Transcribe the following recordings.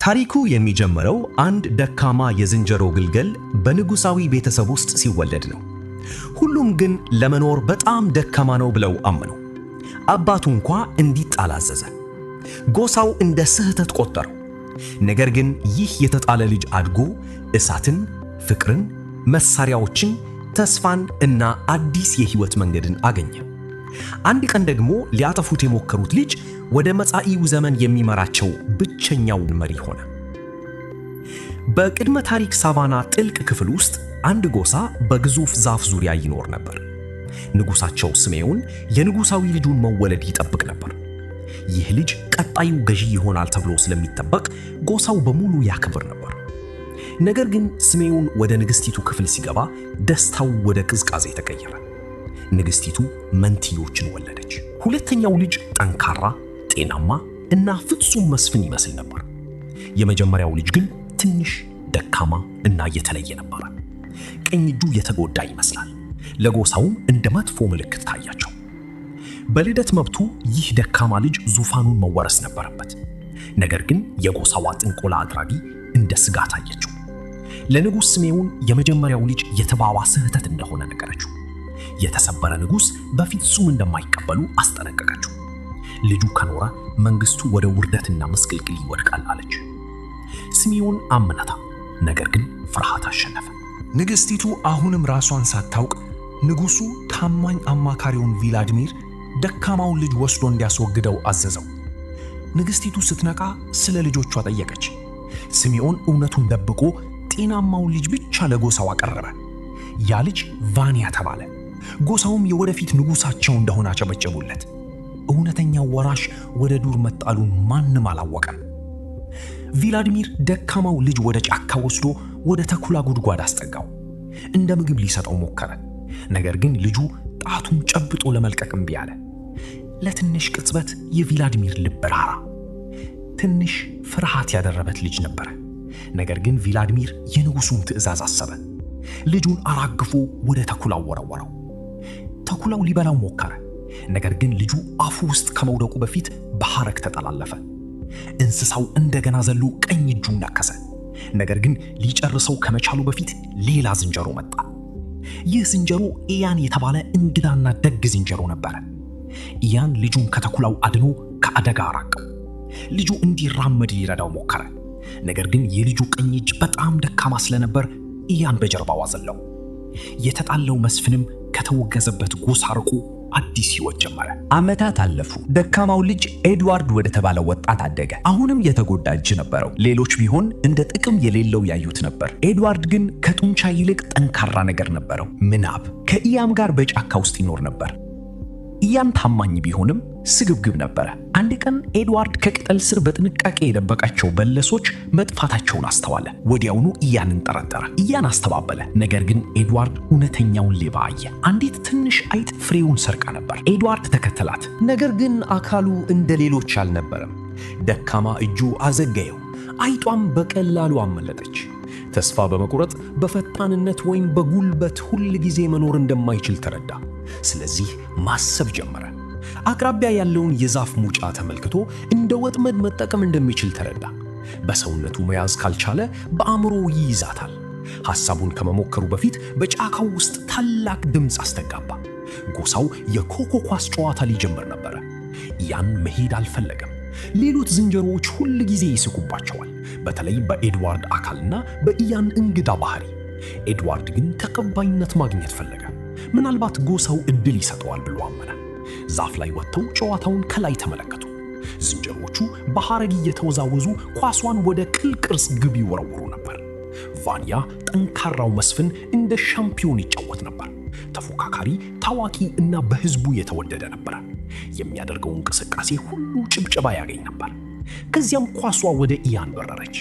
ታሪኩ የሚጀምረው አንድ ደካማ የዝንጀሮ ግልገል በንጉሳዊ ቤተሰብ ውስጥ ሲወለድ ነው። ሁሉም ግን ለመኖር በጣም ደካማ ነው ብለው አመኑ። አባቱ እንኳ እንዲጣል አዘዘ። ጎሳው እንደ ስህተት ቆጠረው። ነገር ግን ይህ የተጣለ ልጅ አድጎ እሳትን፣ ፍቅርን፣ መሳሪያዎችን፣ ተስፋን እና አዲስ የህይወት መንገድን አገኘ። አንድ ቀን ደግሞ ሊያጠፉት የሞከሩት ልጅ ወደ መጻኢው ዘመን የሚመራቸው ብቸኛው መሪ ሆነ። በቅድመ ታሪክ ሳቫና ጥልቅ ክፍል ውስጥ አንድ ጎሳ በግዙፍ ዛፍ ዙሪያ ይኖር ነበር። ንጉሳቸው ስሜውን የንጉሳዊ ልጁን መወለድ ይጠብቅ ነበር። ይህ ልጅ ቀጣዩ ገዢ ይሆናል ተብሎ ስለሚጠበቅ ጎሳው በሙሉ ያከብር ነበር። ነገር ግን ስሜውን ወደ ንግስቲቱ ክፍል ሲገባ ደስታው ወደ ቅዝቃዜ ተቀየረ። ንግስቲቱ መንትዮችን ወለደች። ሁለተኛው ልጅ ጠንካራ፣ ጤናማ እና ፍጹም መስፍን ይመስል ነበር። የመጀመሪያው ልጅ ግን ትንሽ ደካማ እና የተለየ ነበር። ቀኝ እጁ የተጎዳ ይመስላል። ለጎሳውም እንደ መጥፎ ምልክት ታያቸው። በልደት መብቱ ይህ ደካማ ልጅ ዙፋኑን መወረስ ነበረበት። ነገር ግን የጎሳዋ ጥንቆላ አድራጊ እንደ ስጋት አየችው። ለንጉስ ስሜውን የመጀመሪያው ልጅ የተባባሰ ስህተት እንደሆነ ነገረችው። የተሰበረ ንጉስ በፍጹም እንደማይቀበሉ አስጠነቀቀችው። ልጁ ከኖረ መንግስቱ ወደ ውርደትና መስቀልቅል ይወድቃል አለች። ስሜውን አመነታ። ነገር ግን ፍርሃት አሸነፈ። ንግስቲቱ አሁንም ራሷን ሳታውቅ ንጉሱ ታማኝ አማካሪውን ቪላድሚር ደካማውን ልጅ ወስዶ እንዲያስወግደው አዘዘው። ንግስቲቱ ስትነቃ ስለ ልጆቿ ጠየቀች። ስሜውን እውነቱን ደብቆ ጤናማውን ልጅ ብቻ ለጎሳው አቀረበ። ያ ልጅ ቫኒያ ተባለ። ጎሳውም የወደፊት ንጉሳቸው እንደሆነ አጨበጨቡለት። እውነተኛው ወራሽ ወደ ዱር መጣሉን ማንም አላወቀም። ቪላድሚር ደካማው ልጅ ወደ ጫካ ወስዶ ወደ ተኩላ ጉድጓድ አስጠጋው። እንደ ምግብ ሊሰጠው ሞከረ። ነገር ግን ልጁ ጣቱን ጨብጦ ለመልቀቅ እምቢ አለ። ለትንሽ ቅጽበት የቪላድሚር ልብ ራራ። ትንሽ ፍርሃት ያደረበት ልጅ ነበረ። ነገር ግን ቪላድሚር የንጉሱን ትዕዛዝ አሰበ። ልጁን አራግፎ ወደ ተኩላው ወረወረው። ተኩላው ሊበላው ሞከረ። ነገር ግን ልጁ አፉ ውስጥ ከመውደቁ በፊት በሐረግ ተጠላለፈ። እንስሳው እንደገና ዘሎ ቀኝ እጁን ነከሰ። ነገር ግን ሊጨርሰው ከመቻሉ በፊት ሌላ ዝንጀሮ መጣ። ይህ ዝንጀሮ ኢያን የተባለ እንግዳና ደግ ዝንጀሮ ነበረ። ኢያን ልጁን ከተኩላው አድኖ ከአደጋ አራቀው። ልጁ እንዲራመድ ሊረዳው ሞከረ። ነገር ግን የልጁ ቀኝ እጅ በጣም ደካማ ስለነበር ኢያን በጀርባው አዘለው። የተጣለው መስፍንም ከተወገዘበት ጎሳ ርቆ አዲስ ሕይወት ጀመረ። ዓመታት አለፉ። ደካማው ልጅ ኤድዋርድ ወደ ተባለው ወጣት አደገ። አሁንም የተጎዳ እጅ ነበረው። ሌሎች ቢሆን እንደ ጥቅም የሌለው ያዩት ነበር። ኤድዋርድ ግን ከጡንቻ ይልቅ ጠንካራ ነገር ነበረው፣ ምናብ። ከኢያም ጋር በጫካ ውስጥ ይኖር ነበር። ኢያን ታማኝ ቢሆንም ስግብግብ ነበረ። አንድ ቀን ኤድዋርድ ከቅጠል ስር በጥንቃቄ የደበቃቸው በለሶች መጥፋታቸውን አስተዋለ። ወዲያውኑ ኢያንን ጠረጠረ። ኢያን አስተባበለ። ነገር ግን ኤድዋርድ እውነተኛውን ሌባ አየ። አንዲት ትንሽ አይጥ ፍሬውን ሰርቃ ነበር። ኤድዋርድ ተከተላት። ነገር ግን አካሉ እንደ ሌሎች አልነበረም። ደካማ እጁ አዘገየው። አይጧም በቀላሉ አመለጠች። ተስፋ በመቁረጥ በፈጣንነት ወይም በጉልበት ሁል ጊዜ መኖር እንደማይችል ተረዳ። ስለዚህ ማሰብ ጀመረ። አቅራቢያ ያለውን የዛፍ ሙጫ ተመልክቶ እንደ ወጥመድ መጠቀም እንደሚችል ተረዳ። በሰውነቱ መያዝ ካልቻለ በአእምሮ ይይዛታል። ሐሳቡን ከመሞከሩ በፊት በጫካው ውስጥ ታላቅ ድምፅ አስተጋባ። ጎሳው የኮኮ ኳስ ጨዋታ ሊጀምር ነበረ። ያን መሄድ አልፈለገም። ሌሎች ዝንጀሮዎች ሁል ጊዜ ይስቁባቸዋል፣ በተለይ በኤድዋርድ አካልና በኢያን እንግዳ ባህሪ። ኤድዋርድ ግን ተቀባይነት ማግኘት ፈለገ። ምናልባት ጎሳው እድል ይሰጠዋል ብሎ አመነ። ዛፍ ላይ ወጥተው ጨዋታውን ከላይ ተመለከቱ። ዝንጀሮቹ በሐረግ እየተወዛወዙ ኳሷን ወደ ቅል ቅርጽ ግብ ይወረውሩ ነበር። ቫኒያ ጠንካራው መስፍን እንደ ሻምፒዮን ይጫወት ነበር። ተፎካካሪ፣ ታዋቂ እና በህዝቡ የተወደደ ነበር። የሚያደርገው እንቅስቃሴ ሁሉ ጭብጨባ ያገኝ ነበር። ከዚያም ኳሷ ወደ ኢያን በረረች።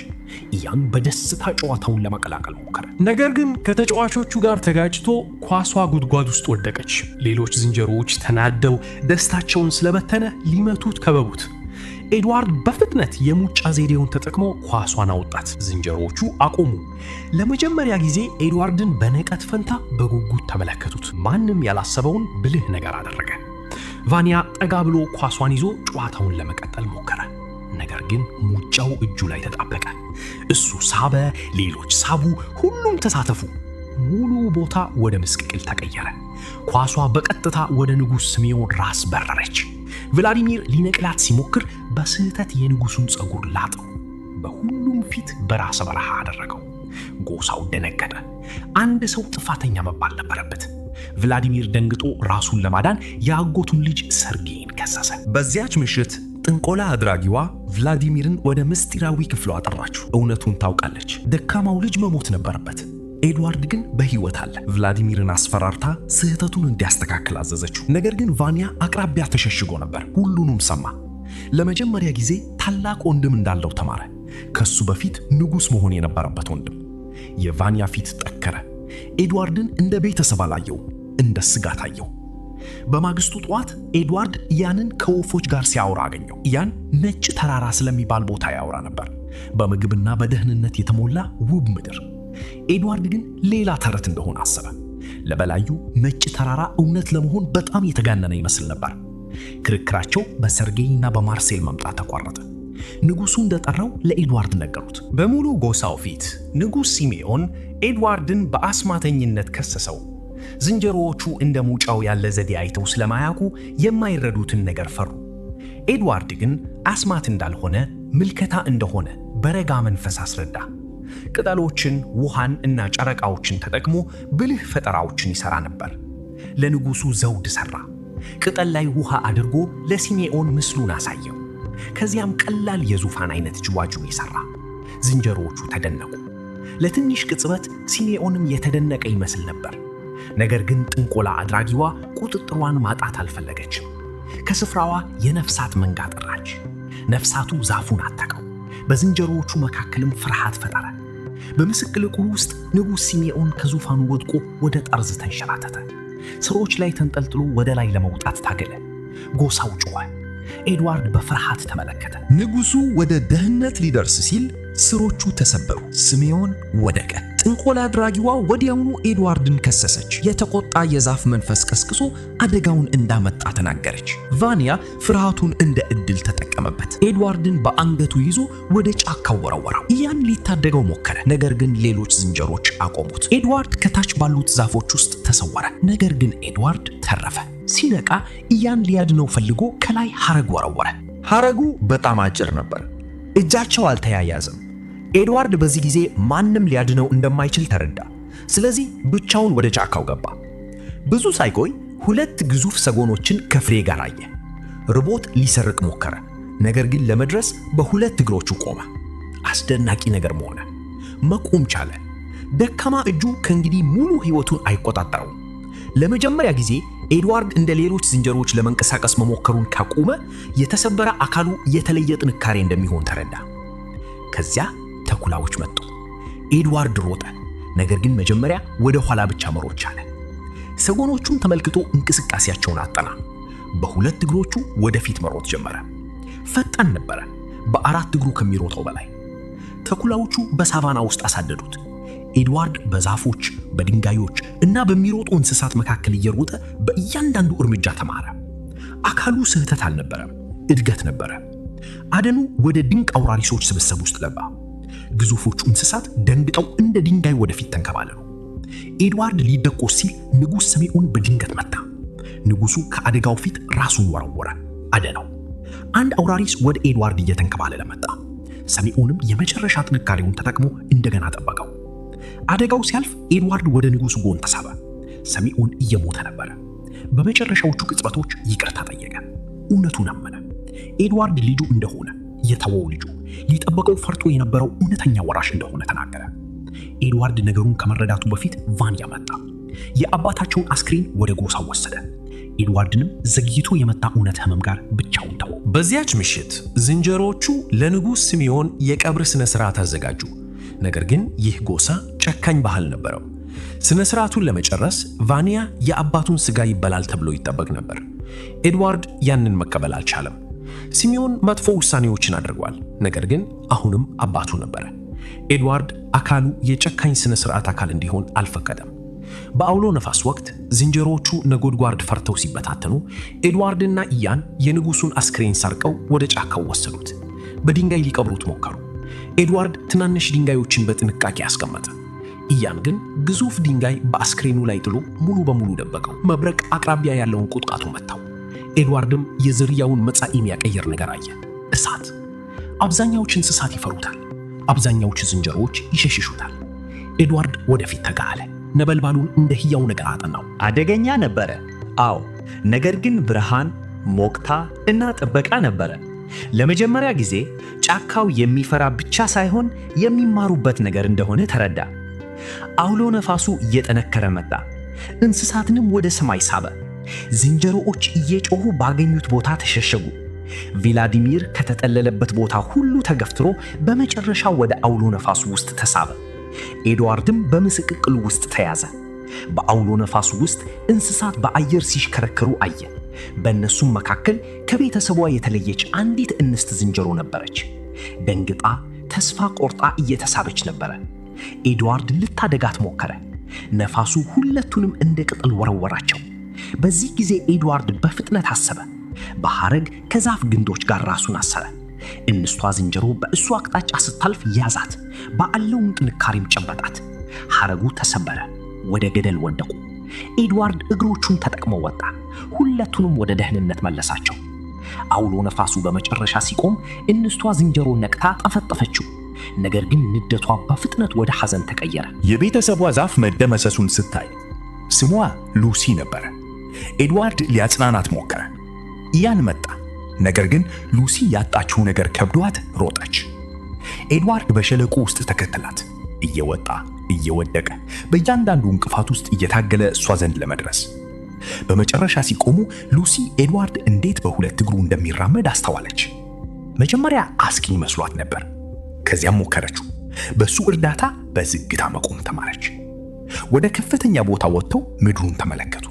ኢያን በደስታ ጨዋታውን ለመቀላቀል ሞከረ። ነገር ግን ከተጫዋቾቹ ጋር ተጋጭቶ ኳሷ ጉድጓድ ውስጥ ወደቀች። ሌሎች ዝንጀሮዎች ተናደው ደስታቸውን ስለበተነ ሊመቱት ከበቡት። ኤድዋርድ በፍጥነት የሙጫ ዘዴውን ተጠቅሞ ኳሷን አወጣት። ዝንጀሮዎቹ አቆሙ። ለመጀመሪያ ጊዜ ኤድዋርድን በንቀት ፈንታ በጉጉት ተመለከቱት። ማንም ያላሰበውን ብልህ ነገር አደረገ። ቫኒያ ጠጋ ብሎ ኳሷን ይዞ ጨዋታውን ለመቀጠል ሞከረ። ነገር ግን ሙጫው እጁ ላይ ተጣበቀ። እሱ ሳበ፣ ሌሎች ሳቡ፣ ሁሉም ተሳተፉ። ሙሉ ቦታ ወደ ምስቅልቅል ተቀየረ። ኳሷ በቀጥታ ወደ ንጉሥ ስሜዮን ራስ በረረች። ቭላዲሚር ሊነቅላት ሲሞክር በስህተት የንጉሡን ፀጉር ላጠው። በሁሉም ፊት በራሰ በረሃ አደረገው። ጎሳው ደነገጠ። አንድ ሰው ጥፋተኛ መባል ነበረበት። ቭላዲሚር ደንግጦ ራሱን ለማዳን የአጎቱን ልጅ ሰርጌይን ከሰሰ። በዚያች ምሽት ጥንቆላ አድራጊዋ ቭላዲሚርን ወደ ምስጢራዊ ክፍሏ አጠራችው። እውነቱን ታውቃለች። ደካማው ልጅ መሞት ነበረበት። ኤድዋርድ ግን በሕይወት አለ። ቭላዲሚርን አስፈራርታ ስህተቱን እንዲያስተካክል አዘዘችው። ነገር ግን ቫንያ አቅራቢያ ተሸሽጎ ነበር። ሁሉንም ሰማ። ለመጀመሪያ ጊዜ ታላቅ ወንድም እንዳለው ተማረ። ከሱ በፊት ንጉሥ መሆን የነበረበት ወንድም። የቫንያ ፊት ጠከረ። ኤድዋርድን እንደ ቤተሰብ አላየው፣ እንደ ስጋት አየው። በማግስቱ ጠዋት ኤድዋርድ ያንን ከወፎች ጋር ሲያወራ አገኘው። ያን ነጭ ተራራ ስለሚባል ቦታ ያወራ ነበር፣ በምግብና በደህንነት የተሞላ ውብ ምድር። ኤድዋርድ ግን ሌላ ተረት እንደሆነ አሰበ። ለበላዩ ነጭ ተራራ እውነት ለመሆን በጣም የተጋነነ ይመስል ነበር። ክርክራቸው በሰርጌይና በማርሴል መምጣት ተቋረጠ። ንጉሡ እንደጠራው ለኤድዋርድ ነገሩት። በሙሉ ጎሳው ፊት ንጉሥ ሲሜዮን ኤድዋርድን በአስማተኝነት ከሰሰው። ዝንጀሮዎቹ እንደ ሙጫው ያለ ዘዴ አይተው ስለማያውቁ የማይረዱትን ነገር ፈሩ። ኤድዋርድ ግን አስማት እንዳልሆነ ምልከታ እንደሆነ በረጋ መንፈስ አስረዳ። ቅጠሎችን፣ ውሃን እና ጨረቃዎችን ተጠቅሞ ብልህ ፈጠራዎችን ይሰራ ነበር። ለንጉሡ ዘውድ ሰራ። ቅጠል ላይ ውሃ አድርጎ ለሲሜዮን ምስሉን አሳየው። ከዚያም ቀላል የዙፋን አይነት ጅዋጅዌ ሰራ። ዝንጀሮዎቹ ተደነቁ። ለትንሽ ቅጽበት ሲሜዮንም የተደነቀ ይመስል ነበር። ነገር ግን ጥንቆላ አድራጊዋ ቁጥጥሯን ማጣት አልፈለገችም። ከስፍራዋ የነፍሳት መንጋ ጠራች። ነፍሳቱ ዛፉን አተቀው። በዝንጀሮዎቹ መካከልም ፍርሃት ፈጠረ። በምስቅልቅሉ ውስጥ ንጉሥ ሲሜዮን ከዙፋኑ ወድቆ ወደ ጠርዝ ተንሸራተተ። ስሮች ላይ ተንጠልጥሎ ወደ ላይ ለመውጣት ታገለ። ጎሳው ጮኸ። ኤድዋርድ በፍርሃት ተመለከተ። ንጉሡ ወደ ደህንነት ሊደርስ ሲል ስሮቹ ተሰበሩ። ስሜዮን ወደቀ። ጥንቆላ አድራጊዋ ወዲያውኑ ኤድዋርድን ከሰሰች። የተቆጣ የዛፍ መንፈስ ቀስቅሶ አደጋውን እንዳመጣ ተናገረች። ቫንያ ፍርሃቱን እንደ ዕድል ተጠቀመበት። ኤድዋርድን በአንገቱ ይዞ ወደ ጫካው ወረወረው። ያን ሊታደገው ሞከረ፣ ነገር ግን ሌሎች ዝንጀሮች አቆሙት። ኤድዋርድ ከታች ባሉት ዛፎች ውስጥ ተሰወረ። ነገር ግን ኤድዋርድ ተረፈ። ሲነቃ ያን ሊያድነው ፈልጎ ከላይ ሐረግ ወረወረ። ሐረጉ በጣም አጭር ነበር። እጃቸው አልተያያዘም። ኤድዋርድ በዚህ ጊዜ ማንም ሊያድነው እንደማይችል ተረዳ። ስለዚህ ብቻውን ወደ ጫካው ገባ። ብዙ ሳይቆይ ሁለት ግዙፍ ሰጎኖችን ከፍሬ ጋር አየ። ርቦት ሊሰርቅ ሞከረ፣ ነገር ግን ለመድረስ በሁለት እግሮቹ ቆመ። አስደናቂ ነገር ሆነ። መቆም ቻለ። ደካማ እጁ ከእንግዲህ ሙሉ ሕይወቱን አይቆጣጠረውም። ለመጀመሪያ ጊዜ ኤድዋርድ እንደ ሌሎች ዝንጀሮች ለመንቀሳቀስ መሞከሩን ካቆመ የተሰበረ አካሉ የተለየ ጥንካሬ እንደሚሆን ተረዳ። ከዚያ ተኩላዎች መጡ። ኤድዋርድ ሮጠ፣ ነገር ግን መጀመሪያ ወደ ኋላ ብቻ መሮጥ ቻለ። ሰጎኖቹን ተመልክቶ እንቅስቃሴያቸውን አጠና። በሁለት እግሮቹ ወደፊት መሮጥ ጀመረ። ፈጣን ነበረ፣ በአራት እግሩ ከሚሮጠው በላይ። ተኩላዎቹ በሳቫና ውስጥ አሳደዱት። ኤድዋርድ በዛፎች፣ በድንጋዮች እና በሚሮጡ እንስሳት መካከል እየሮጠ በእያንዳንዱ እርምጃ ተማረ። አካሉ ስህተት አልነበረም፣ እድገት ነበረ። አደኑ ወደ ድንቅ አውራሪሶች ስብስብ ውስጥ ገባ። ግዙፎቹ እንስሳት ደንግጠው እንደ ድንጋይ ወደፊት ተንከባለሉ። ኤድዋርድ ሊደቆስ ሲል ንጉሥ ሰሜዮን በድንገት መታ። ንጉሡ ከአደጋው ፊት ራሱን ወረወረ። አደናው አንድ አውራሪስ ወደ ኤድዋርድ እየተንከባለለ መጣ። ሰሜዮንም የመጨረሻ ጥንካሬውን ተጠቅሞ እንደገና ጠበቀው። አደጋው ሲያልፍ ኤድዋርድ ወደ ንጉሡ ጎን ተሳበ። ሰሜዮን እየሞተ ነበረ። በመጨረሻዎቹ ቅጽበቶች ይቅርታ ጠየቀ። እውነቱን አመነ። ኤድዋርድ ልጁ እንደሆነ፣ የተወው ልጁ፣ ሊጠበቀው ፈርቶ የነበረው እውነተኛ ወራሽ እንደሆነ ተናገረ። ኤድዋርድ ነገሩን ከመረዳቱ በፊት ቫንያ መጣ። የአባታቸውን አስክሬን ወደ ጎሳው ወሰደ። ኤድዋርድንም ዘግይቶ የመጣ እውነት ህመም ጋር ብቻውን ተወው። በዚያች ምሽት ዝንጀሮዎቹ ለንጉሥ ሲሜዮን የቀብር ስነ ስርዓት አዘጋጁ። ነገር ግን ይህ ጎሳ ጨካኝ ባህል ነበረው። ስነ ስርዓቱን ለመጨረስ ቫንያ የአባቱን ስጋ ይበላል ተብሎ ይጠበቅ ነበር። ኤድዋርድ ያንን መቀበል አልቻለም። ሲሜዮን መጥፎ ውሳኔዎችን አድርጓል፣ ነገር ግን አሁንም አባቱ ነበረ። ኤድዋርድ አካሉ የጨካኝ ስነ ስርዓት አካል እንዲሆን አልፈቀደም። በአውሎ ነፋስ ወቅት ዝንጀሮዎቹ ነጎድጓድ ፈርተው ሲበታተኑ ኤድዋርድና ኢያን የንጉሡን አስክሬን ሰርቀው ወደ ጫካው ወሰዱት። በድንጋይ ሊቀብሩት ሞከሩ። ኤድዋርድ ትናንሽ ድንጋዮችን በጥንቃቄ አስቀመጠ። ኢያን ግን ግዙፍ ድንጋይ በአስክሬኑ ላይ ጥሎ ሙሉ በሙሉ ደበቀው። መብረቅ አቅራቢያ ያለውን ቁጥቋጦ መታው። ኤድዋርድም የዝርያውን መጻኢ የሚያቀየር ነገር አየ። እሳት። አብዛኛዎቹ እንስሳት ይፈሩታል። አብዛኛዎቹ ዝንጀሮዎች ይሸሽሹታል። ኤድዋርድ ወደፊት ተጋለ። ነበልባሉን እንደ ሕያው ነገር አጠናው። አደገኛ ነበረ። አዎ፣ ነገር ግን ብርሃን፣ ሞቅታ እና ጥበቃ ነበረ። ለመጀመሪያ ጊዜ ጫካው የሚፈራ ብቻ ሳይሆን የሚማሩበት ነገር እንደሆነ ተረዳ። አውሎ ነፋሱ እየጠነከረ መጣ። እንስሳትንም ወደ ሰማይ ሳበ። ዝንጀሮዎች እየጮሁ ባገኙት ቦታ ተሸሸጉ። ቪላዲሚር ከተጠለለበት ቦታ ሁሉ ተገፍትሮ በመጨረሻ ወደ አውሎ ነፋሱ ውስጥ ተሳበ። ኤድዋርድም በምስቅቅሉ ውስጥ ተያዘ። በአውሎ ነፋሱ ውስጥ እንስሳት በአየር ሲሽከረከሩ አየ። በእነሱም መካከል ከቤተሰቧ የተለየች አንዲት እንስት ዝንጀሮ ነበረች። ደንግጣ ተስፋ ቆርጣ እየተሳበች ነበረ። ኤድዋርድ ልታደጋት ሞከረ። ነፋሱ ሁለቱንም እንደ ቅጠል ወረወራቸው። በዚህ ጊዜ ኤድዋርድ በፍጥነት አሰበ። በሐረግ ከዛፍ ግንዶች ጋር ራሱን አሰረ። እንስቷ ዝንጀሮ በእሱ አቅጣጫ ስታልፍ ያዛት፣ ባለውን ጥንካሬም ጨበጣት። ሐረጉ ተሰበረ፣ ወደ ገደል ወደቁ። ኤድዋርድ እግሮቹን ተጠቅሞ ወጣ። ሁለቱንም ወደ ደህንነት መለሳቸው። አውሎ ነፋሱ በመጨረሻ ሲቆም እንስቷ ዝንጀሮ ነቅታ ጠፈጠፈችው። ነገር ግን ንደቷ በፍጥነት ወደ ሐዘን ተቀየረ። የቤተሰቧ ዛፍ መደመሰሱን ስታይ ስሟ ሉሲ ነበረ። ኤድዋርድ ሊያጽናናት ሞከረ። ኢያን መጣ። ነገር ግን ሉሲ ያጣችው ነገር ከብዷት ሮጠች። ኤድዋርድ በሸለቆ ውስጥ ተከተላት። እየወጣ እየወደቀ በእያንዳንዱ እንቅፋት ውስጥ እየታገለ እሷ ዘንድ ለመድረስ። በመጨረሻ ሲቆሙ ሉሲ ኤድዋርድ እንዴት በሁለት እግሩ እንደሚራመድ አስተዋለች። መጀመሪያ አስቂኝ መስሏት ነበር። ከዚያም ሞከረችው። በሱ እርዳታ በዝግታ መቆም ተማረች። ወደ ከፍተኛ ቦታ ወጥተው ምድሩን ተመለከቱ።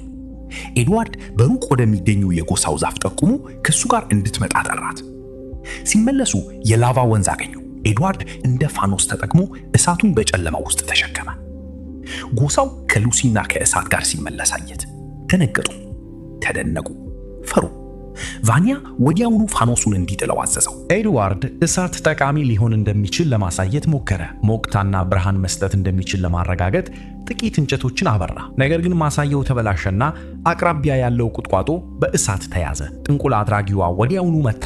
ኤድዋርድ በሩቅ ወደሚገኙ የጎሳው ዛፍ ጠቁሞ ከሱ ጋር እንድትመጣ ጠራት። ሲመለሱ የላቫ ወንዝ አገኙ። ኤድዋርድ እንደ ፋኖስ ተጠቅሞ እሳቱን በጨለማ ውስጥ ተሸከመ። ጎሳው ከሉሲና ከእሳት ጋር ሲመለስ አየት። ደነገጡ፣ ተደነቁ፣ ፈሩ። ቫኒያ ወዲያውኑ ፋኖሱን እንዲጥለው አዘዘው። ኤድዋርድ እሳት ጠቃሚ ሊሆን እንደሚችል ለማሳየት ሞከረ። ሞቅታና ብርሃን መስጠት እንደሚችል ለማረጋገጥ ጥቂት እንጨቶችን አበራ። ነገር ግን ማሳያው ተበላሸና አቅራቢያ ያለው ቁጥቋጦ በእሳት ተያዘ። ጥንቁል አድራጊዋ ወዲያውኑ መታ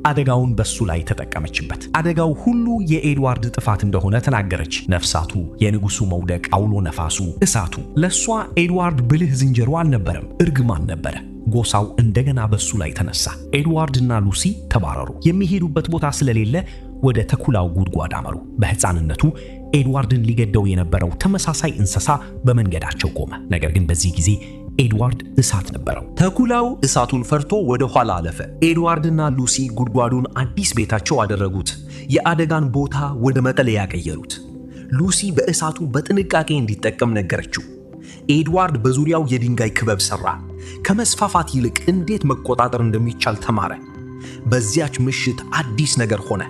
አደጋውን በሱ ላይ ተጠቀመችበት። አደጋው ሁሉ የኤድዋርድ ጥፋት እንደሆነ ተናገረች። ነፍሳቱ፣ የንጉሱ መውደቅ፣ አውሎ ነፋሱ፣ እሳቱ። ለሷ ኤድዋርድ ብልህ ዝንጀሮ አልነበረም፣ እርግማን ነበረ። ጎሳው እንደገና በሱ ላይ ተነሳ። ኤድዋርድና ሉሲ ተባረሩ። የሚሄዱበት ቦታ ስለሌለ ወደ ተኩላው ጉድጓድ አመሩ። በሕፃንነቱ ኤድዋርድን ሊገደው የነበረው ተመሳሳይ እንስሳ በመንገዳቸው ቆመ። ነገር ግን በዚህ ጊዜ ኤድዋርድ እሳት ነበረው። ተኩላው እሳቱን ፈርቶ ወደ ኋላ አለፈ። ኤድዋርድና ሉሲ ጉድጓዱን አዲስ ቤታቸው አደረጉት። የአደጋን ቦታ ወደ መጠለያ ቀየሩት። ሉሲ በእሳቱ በጥንቃቄ እንዲጠቀም ነገረችው። ኤድዋርድ በዙሪያው የድንጋይ ክበብ ሰራ። ከመስፋፋት ይልቅ እንዴት መቆጣጠር እንደሚቻል ተማረ። በዚያች ምሽት አዲስ ነገር ሆነ።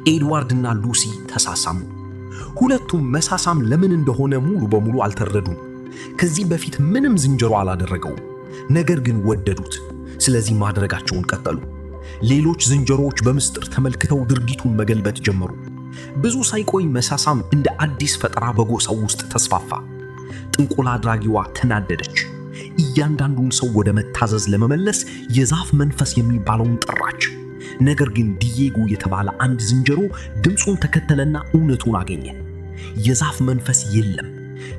ኤድዋርድና ሉሲ ተሳሳሙ። ሁለቱም መሳሳም ለምን እንደሆነ ሙሉ በሙሉ አልተረዱም። ከዚህ በፊት ምንም ዝንጀሮ አላደረገውም። ነገር ግን ወደዱት። ስለዚህ ማድረጋቸውን ቀጠሉ። ሌሎች ዝንጀሮዎች በምስጢር ተመልክተው ድርጊቱን መገልበጥ ጀመሩ። ብዙ ሳይቆይ መሳሳም እንደ አዲስ ፈጠራ በጎሳው ውስጥ ተስፋፋ። ጥንቆላ አድራጊዋ ተናደደች። እያንዳንዱን ሰው ወደ መታዘዝ ለመመለስ የዛፍ መንፈስ የሚባለውን ጠራች። ነገር ግን ዲዬጎ የተባለ አንድ ዝንጀሮ ድምፁን ተከተለና እውነቱን አገኘ። የዛፍ መንፈስ የለም።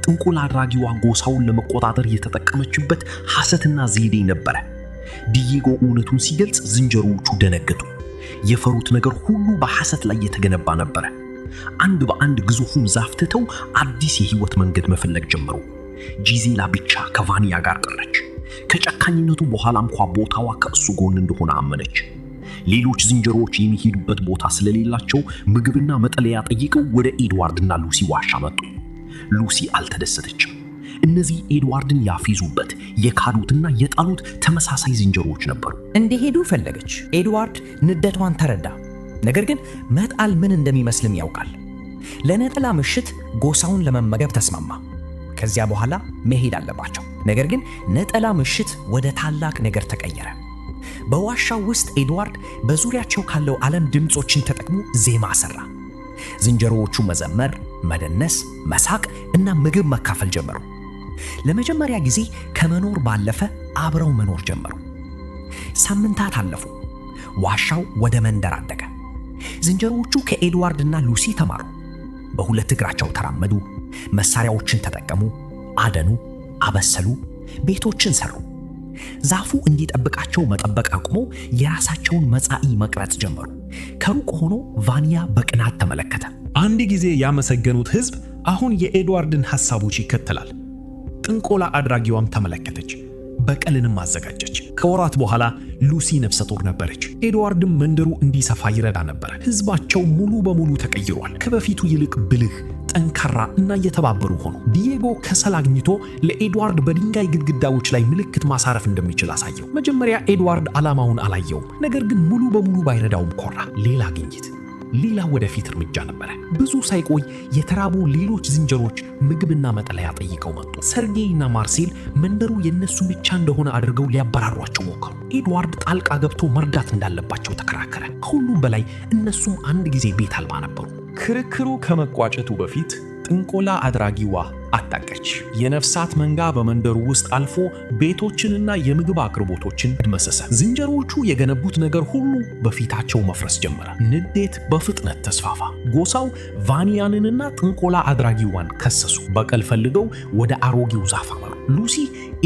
ጥንቆላ አድራጊዋ ጎሳውን ለመቆጣጠር የተጠቀመችበት ሐሰትና ዘዴ ነበረ። ዲዬጎ እውነቱን ሲገልጽ ዝንጀሮዎቹ ደነገጡ። የፈሩት ነገር ሁሉ በሐሰት ላይ የተገነባ ነበረ። አንድ በአንድ ግዙፉን ዛፍ ትተው አዲስ የህይወት መንገድ መፈለግ ጀመሩ። ጂዜላ ብቻ ከቫኒያ ጋር ቀረች። ከጨካኝነቱ በኋላ እንኳ ቦታዋ ከእሱ ጎን እንደሆነ አመነች። ሌሎች ዝንጀሮዎች የሚሄዱበት ቦታ ስለሌላቸው ምግብና መጠለያ ጠይቀው ወደ ኤድዋርድና ሉሲ ዋሻ መጡ። ሉሲ አልተደሰተችም። እነዚህ ኤድዋርድን ያፊዙበት፣ የካዱትና የጣሉት ተመሳሳይ ዝንጀሮዎች ነበሩ። እንዲሄዱ ፈለገች። ኤድዋርድ ንደቷን ተረዳ። ነገር ግን መጣል ምን እንደሚመስልም ያውቃል። ለነጠላ ምሽት ጎሳውን ለመመገብ ተስማማ። ከዚያ በኋላ መሄድ አለባቸው። ነገር ግን ነጠላ ምሽት ወደ ታላቅ ነገር ተቀየረ። በዋሻው ውስጥ ኤድዋርድ በዙሪያቸው ካለው ዓለም ድምፆችን ተጠቅሞ ዜማ ሰራ። ዝንጀሮዎቹ መዘመር፣ መደነስ፣ መሳቅ እና ምግብ መካፈል ጀመሩ። ለመጀመሪያ ጊዜ ከመኖር ባለፈ አብረው መኖር ጀመሩ። ሳምንታት አለፉ። ዋሻው ወደ መንደር አደገ። ዝንጀሮዎቹ ከኤድዋርድ እና ሉሲ ተማሩ። በሁለት እግራቸው ተራመዱ፣ መሳሪያዎችን ተጠቀሙ፣ አደኑ፣ አበሰሉ፣ ቤቶችን ሰሩ። ዛፉ እንዲጠብቃቸው መጠበቅ አቁመው የራሳቸውን መጻኢ መቅረጽ ጀመሩ። ከሩቅ ሆኖ ቫንያ በቅናት ተመለከተ። አንድ ጊዜ ያመሰገኑት ሕዝብ አሁን የኤድዋርድን ሐሳቦች ይከተላል። ጥንቆላ አድራጊዋም ተመለከተች፣ በቀልንም አዘጋጀች። ከወራት በኋላ ሉሲ ነፍሰ ጡር ነበረች። ኤድዋርድም መንደሩ እንዲሰፋ ይረዳ ነበር። ሕዝባቸው ሙሉ በሙሉ ተቀይሯል። ከበፊቱ ይልቅ ብልህ፣ ጠንካራ እና እየተባበሩ ሆኑ። ዲዬጎ ከሰል አግኝቶ ለኤድዋርድ በድንጋይ ግድግዳዎች ላይ ምልክት ማሳረፍ እንደሚችል አሳየው። መጀመሪያ ኤድዋርድ ዓላማውን አላየውም፣ ነገር ግን ሙሉ በሙሉ ባይረዳውም ኮራ። ሌላ ግኝት፣ ሌላ ወደፊት እርምጃ ነበረ። ብዙ ሳይቆይ የተራቡ ሌሎች ዝንጀሮች ምግብና መጠለያ ጠይቀው መጡ። ሰርጌይ እና ማርሴል መንደሩ የነሱ ብቻ እንደሆነ አድርገው ሊያበራሯቸው ሞከሩ። ኤድዋርድ ጣልቃ ገብቶ መርዳት እንዳለባቸው ተከራከረ። ከሁሉም በላይ እነሱም አንድ ጊዜ ቤት አልባ ነበሩ። ክርክሩ ከመቋጨቱ በፊት ጥንቆላ አድራጊዋ አጣቀች። የነፍሳት መንጋ በመንደሩ ውስጥ አልፎ ቤቶችንና የምግብ አቅርቦቶችን አደመሰሰ። ዝንጀሮዎቹ የገነቡት ነገር ሁሉ በፊታቸው መፍረስ ጀመረ። ንዴት በፍጥነት ተስፋፋ። ጎሳው ቫንያንንና ጥንቆላ አድራጊዋን ከሰሱ። በቀል ፈልገው ወደ አሮጌው ዛፍ አመሩ። ሉሲ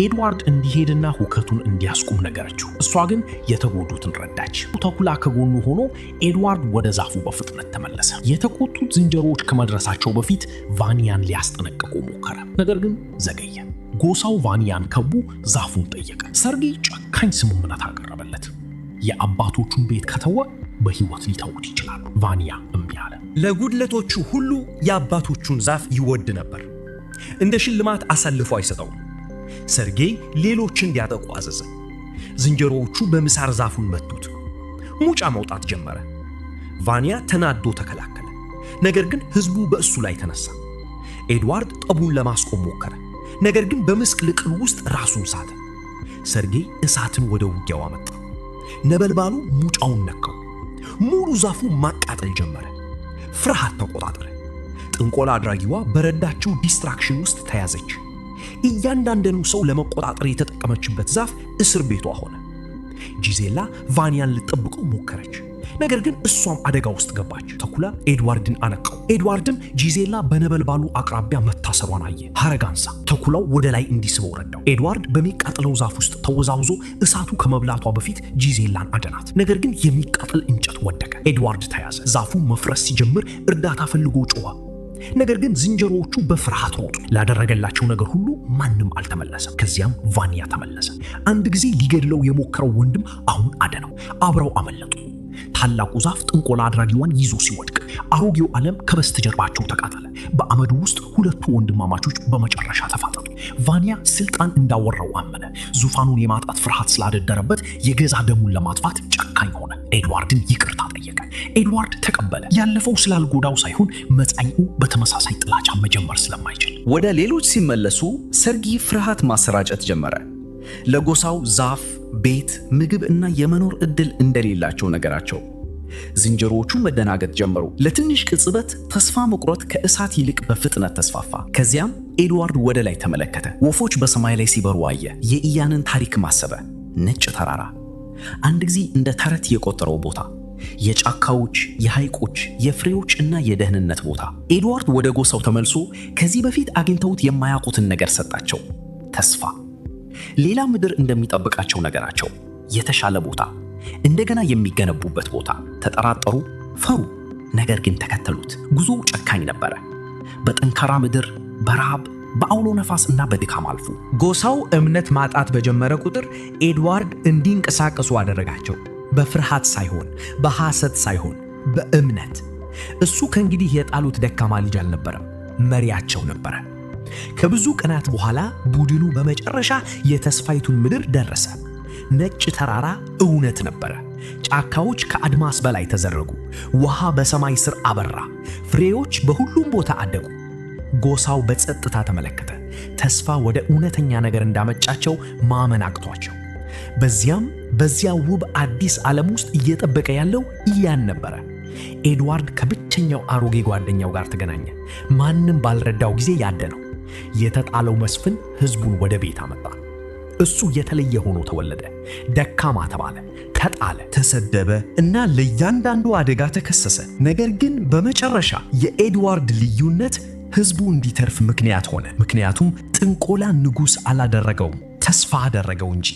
ኤድዋርድ እንዲሄድና ሁከቱን እንዲያስቁም ነገረችው። እሷ ግን የተጎዱትን ረዳች። ተኩላ ከጎኑ ሆኖ ኤድዋርድ ወደ ዛፉ በፍጥነት ተመለሰ። የተቆጡት ዝንጀሮዎች ከመድረሳቸው በፊት ቫንያን ሊያስጠነቅቁ ሞከረ፣ ነገር ግን ዘገየ። ጎሳው ቫንያን ከቡ ዛፉን ጠየቀ። ሰርጌይ ጨካኝ ስምምነት አቀረበለት። የአባቶቹን ቤት ከተወ በሕይወት ሊተውት ይችላሉ። ቫንያ እምቢ አለ። ለጉድለቶቹ ሁሉ የአባቶቹን ዛፍ ይወድ ነበር። እንደ ሽልማት አሳልፎ አይሰጠውም። ሰርጌይ ሌሎችን እንዲያጠቁ አዘዘ። ዝንጀሮዎቹ በምሳር ዛፉን መቱት። ሙጫ መውጣት ጀመረ። ቫንያ ተናዶ ተከላከለ፣ ነገር ግን ሕዝቡ በእሱ ላይ ተነሳ። ኤድዋርድ ጠቡን ለማስቆም ሞከረ፣ ነገር ግን በምስቅልቅሉ ውስጥ ራሱን ሳተ። ሰርጌይ እሳትን ወደ ውጊያው አመጣ። ነበልባሉ ሙጫውን ነካው። ሙሉ ዛፉ ማቃጠል ጀመረ። ፍርሃት ተቆጣጠረ። ጥንቆላ አድራጊዋ በረዳችው ዲስትራክሽን ውስጥ ተያዘች። እያንዳንዱን ሰው ለመቆጣጠር የተጠቀመችበት ዛፍ እስር ቤቷ ሆነ። ጂዜላ ቫንያን ልትጠብቀው ሞከረች፣ ነገር ግን እሷም አደጋ ውስጥ ገባች። ተኩላ ኤድዋርድን አነቃው። ኤድዋርድም ጂዜላ በነበልባሉ አቅራቢያ መታሰሯን አየ። ሐረግ አንሳ። ተኩላው ወደ ላይ እንዲስበው ረዳው። ኤድዋርድ በሚቃጠለው ዛፍ ውስጥ ተወዛውዞ እሳቱ ከመብላቷ በፊት ጂዜላን አደናት፣ ነገር ግን የሚቃጠል እንጨት ወደቀ። ኤድዋርድ ተያዘ። ዛፉ መፍረስ ሲጀምር እርዳታ ፈልጎ ጮኸ፣ ነገር ግን ዝንጀሮዎቹ በፍርሃት ሮጡ። ላደረገላቸው ነገር ሁሉ ማንም አልተመለሰም። ከዚያም ቫንያ ተመለሰ። አንድ ጊዜ ሊገድለው የሞከረው ወንድም አሁን አደነው። አብረው አመለጡ። ታላቁ ዛፍ ጥንቆላ አድራጊዋን ይዞ ሲወድቅ አሮጌው ዓለም ከበስተጀርባቸው ተቃጠለ። በአመዱ ውስጥ ሁለቱ ወንድማማቾች በመጨረሻ ተፋጠጡ። ቫንያ ስልጣን እንዳወራው አመነ። ዙፋኑን የማጣት ፍርሃት ስላደረበት የገዛ ደሙን ለማጥፋት ጨካኝ ሆነ። ኤድዋርድን ይቅርታ ጠየቀ። ኤድዋርድ ተቀበለ። ያለፈው ስላልጎዳው ሳይሆን መጻኢው በተመሳሳይ ጥላቻ መጀመር ስለማይችል። ወደ ሌሎች ሲመለሱ ሰርጌይ ፍርሃት ማሰራጨት ጀመረ። ለጎሳው ዛፍ፣ ቤት፣ ምግብ እና የመኖር ዕድል እንደሌላቸው ነገራቸው። ዝንጀሮዎቹ መደናገጥ ጀመሩ። ለትንሽ ቅጽበት ተስፋ መቁረጥ ከእሳት ይልቅ በፍጥነት ተስፋፋ። ከዚያም ኤድዋርድ ወደ ላይ ተመለከተ። ወፎች በሰማይ ላይ ሲበሩ አየ። የኢያንን ታሪክ ማሰበ። ነጭ ተራራ፣ አንድ ጊዜ እንደ ተረት የቆጠረው ቦታ፣ የጫካዎች፣ የሐይቆች፣ የፍሬዎች እና የደህንነት ቦታ። ኤድዋርድ ወደ ጎሳው ተመልሶ ከዚህ በፊት አግኝተውት የማያውቁትን ነገር ሰጣቸው። ተስፋ፣ ሌላ ምድር እንደሚጠብቃቸው ነገራቸው። የተሻለ ቦታ፣ እንደገና የሚገነቡበት ቦታ። ተጠራጠሩ፣ ፈሩ፣ ነገር ግን ተከተሉት። ጉዞው ጨካኝ ነበረ። በጠንካራ ምድር፣ በረሃብ፣ በአውሎ ነፋስ እና በድካም አልፉ። ጎሳው እምነት ማጣት በጀመረ ቁጥር ኤድዋርድ እንዲንቀሳቀሱ አደረጋቸው። በፍርሃት ሳይሆን፣ በሐሰት ሳይሆን፣ በእምነት። እሱ ከእንግዲህ የጣሉት ደካማ ልጅ አልነበረም፣ መሪያቸው ነበረ። ከብዙ ቀናት በኋላ ቡድኑ በመጨረሻ የተስፋይቱን ምድር ደረሰ። ነጭ ተራራ እውነት ነበረ። ጫካዎች ከአድማስ በላይ ተዘረጉ። ውሃ በሰማይ ስር አበራ። ፍሬዎች በሁሉም ቦታ አደጉ። ጎሳው በጸጥታ ተመለከተ። ተስፋ ወደ እውነተኛ ነገር እንዳመጫቸው ማመን አቅቷቸው። በዚያ ውብ አዲስ ዓለም ውስጥ እየጠበቀ ያለው ኢያን ነበረ። ኤድዋርድ ከብቸኛው አሮጌ ጓደኛው ጋር ተገናኘ። ማንም ባልረዳው ጊዜ ያደነው የተጣለው መስፍን ሕዝቡን ወደ ቤት አመጣ። እሱ የተለየ ሆኖ ተወለደ። ደካማ ተባለ፣ ተጣለ፣ ተሰደበ እና ለእያንዳንዱ አደጋ ተከሰሰ። ነገር ግን በመጨረሻ የኤድዋርድ ልዩነት ሕዝቡ እንዲተርፍ ምክንያት ሆነ። ምክንያቱም ጥንቆላ ንጉሥ አላደረገውም፣ ተስፋ አደረገው እንጂ።